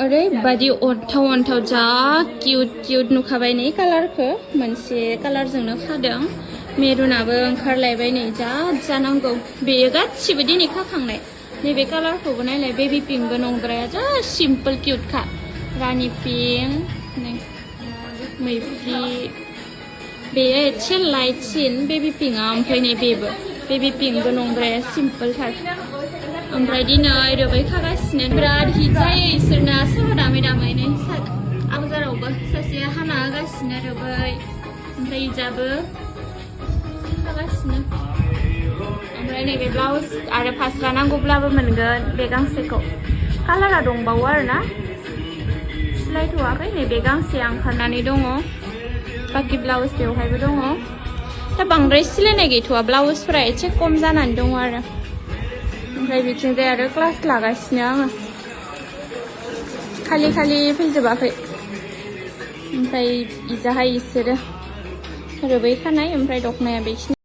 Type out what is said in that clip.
ओरैबायदि अन्थाव अन्थाव जा किउट नुखाबाय नै कालारखौ मोनसे कालारजोंनो खादों मेरुनाबो ओंखारलायबाय नै जा जानांगौ बेयो गासिबो दिनै खाखांनाय नैबे कालारखौबो नायलाय बेबी पिंकबो नंद्राया जा सिम्पोल किउटखा रानि पिंक नै मैफ्रि बेयो एसे लाइटसिन बेबी पिंकआ ओमफ्राय नै बेबो बेबी पिंकबो नंद्राया सिम्पोलथार ओमफ्राय दिनै रोबै खागासिनो बिराद हिट जायो इसोरना सल' दामै नै आवजारावबो सासेया हाना होगासिनो रोबै ओमफ्राय इजाबो खागासिनो ओमफ्राय नैबे ब्लाउस आरो फास्रा नांगौब्लाबो मोनगोन बे गांसेखौ कालारा दंबावो आरोना सिलायथ'वाखै नैबे गांसेया ओंखारनानै दङ बाखि ब्लाउस बेवहायबो दङ दा बांद्राय सिलायनाय गैथ'वा ब्लाउसफोरा एसे खम जानानै दङ आरो ओमफ्राय बिथिंजाय आरो क्लास लागासिनो आङो खालि फैजोबाखै ओमफ्राय इजाहाय इसोरो रोबै खानाय ओमफ्राय दखनाया बेखिनि